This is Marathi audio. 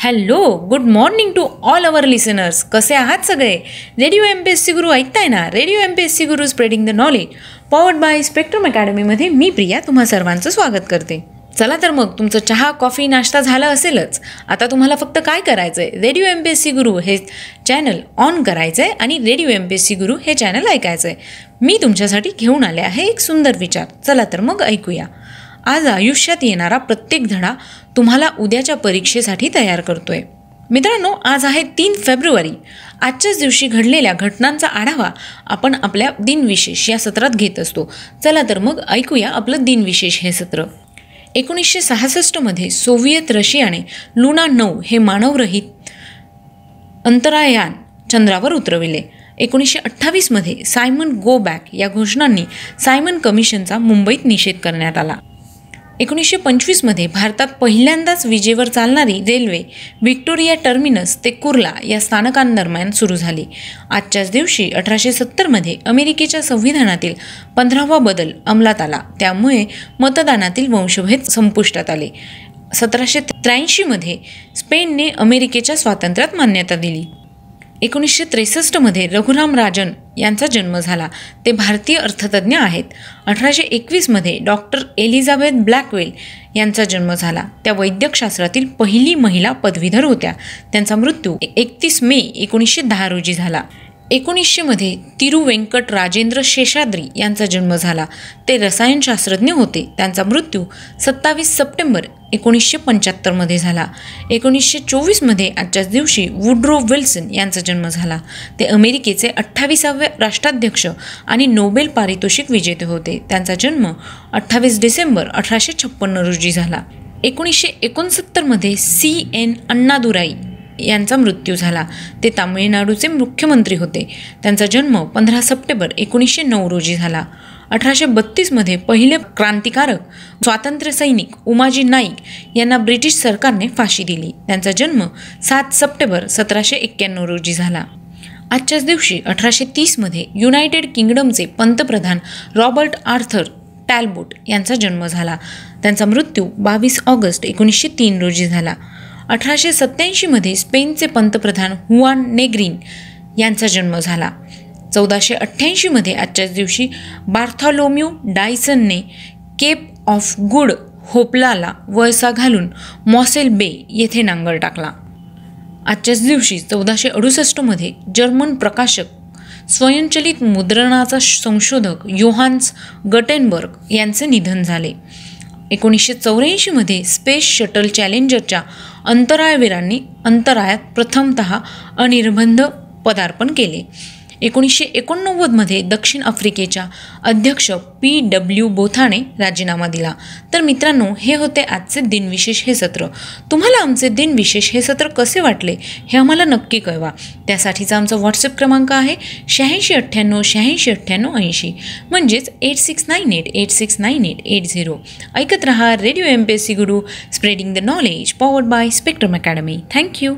Hello, good morning to all our listeners. कसे आहात सगळे? रेडिओ MPSC गुरु ऐकताय ना? Radio MPSC Guru spreading the knowledge powered by Spectrum अकॅडमीमध्ये मी प्रिया तुम्हा सर्वांचं स्वागत करते. चला तर मग तुमचं चहा कॉफी नाश्ता झाला असेलच. आता तुम्हाला फक्त काय करायचं आहे, रेडिओ MPSC गुरु हे चॅनल ऑन करायचं आहे आणि रेडिओ MPSC गुरु हे चॅनल ऐकायचं आहे. मी तुमच्यासाठी घेऊन आले आहे एक सुंदर विचार. चला तर मग ऐकूया. आज आयुष्यात येणारा प्रत्येक धडा तुम्हाला उद्याच्या परीक्षेसाठी तयार करतोय. मित्रांनो, आज आहे 3 फेब्रुवारी. आजच्याच दिवशी घडलेल्या घटनांचा आढावा आपण आपल्या दिनविशेष या सत्रात घेत असतो. चला तर मग ऐकूया आपलं दिनविशेष हे सत्र. 1966 सोव्हिएत रशियाने लुना 9 हे मानवरहित अंतराळयान चंद्रावर उतरविले. 1928 सायमन गो बॅक या घोषणांनी सायमन कमिशनचा मुंबईत निषेध करण्यात आला. 1925 भारतात पहिल्यांदाच विजेवर चालणारी रेल्वे व्हिक्टोरिया टर्मिनस ते कुर्ला या स्थानकांदरम्यान सुरू झाली. आजच्याच दिवशी 1870 अमेरिकेच्या संविधानातील 15वा बदल अंमलात आला. त्यामुळे मतदानातील वंशभेद संपुष्टात आले. 1783 स्पेनने अमेरिकेच्या स्वातंत्र्यात मान्यता दिली. 1963 रघुराम राजन यांचा जन्म झाला. ते भारतीय अर्थतज्ज्ञ आहेत. 1821 डॉक्टर एलिझाबेथ ब्लॅकवेल यांचा जन्म झाला. त्या वैद्यकशास्त्रातील पहिली महिला पदवीधर होत्या. त्यांचा मृत्यू 31 मे 1910 रोजी झाला. 1900 तिरुवेंकट राजेंद्र शेषाद्री यांचा जन्म झाला. ते रसायनशास्त्रज्ञ होते. त्यांचा मृत्यू 27 सप्टेंबर 1975 झाला. 1924 आजच्याच दिवशी वुड्रो विल्सन यांचा जन्म झाला. ते अमेरिकेचे 28वे राष्ट्राध्यक्ष आणि नोबेल पारितोषिक विजेते होते. त्यांचा जन्म 28 डिसेंबर 1856 रोजी झाला. 1969 CN अण्णादुराई यांचा मृत्यू झाला. ते तामिळनाडूचे मुख्यमंत्री होते. त्यांचा जन्म 15 सप्टेंबर 1909 रोजी झाला. 1832 पहिले क्रांतिकारक स्वातंत्र्य सैनिक उमाजी नाईक यांना ब्रिटिश सरकारने फाशी दिली. त्यांचा जन्म 7 सप्टेंबर 1791 रोजी झाला. आजच्याच दिवशी 1830 युनायटेड किंगडमचे पंतप्रधान रॉबर्ट आर्थर टॅलबोट यांचा जन्म झाला. त्यांचा मृत्यू 22 ऑगस्ट 1903 रोजी झाला. 1887 स्पेनचे पंतप्रधान हुआन नेग्रीन यांचा जन्म झाला. 1488 आजच्याच दिवशी बार्थॉलोम्यू डायसनने केप ऑफ गुड होपला वळसा घालून मॉसेल बे येथे नांगर टाकला. आजच्याच दिवशी 1468 जर्मन प्रकाशक स्वयंचलित मुद्रणाचा संशोधक योहान्स गटेनबर्ग यांचे निधन झाले. 1984 स्पेस शटल चॅलेंजरच्या अंतराळवीरांनी अंतराळात प्रथमतः अनिर्बंध पदार्पण केले. 1989 दक्षिण आफ्रिकेच्या अध्यक्ष PW बोथाने राजीनामा दिला. तर मित्रांनो, हे होते आजचे दिनविशेष हे सत्र. तुम्हाला आमचे दिनविशेष हे सत्र कसे वाटले हे आम्हाला नक्की कळवा. त्यासाठीचा आमचा व्हॉट्सअप क्रमांक आहे 8698869880 म्हणजेच 8698869880. ऐकत रहा radio MPSC Guru spreading the knowledge powered by spectrum academy. Thank you.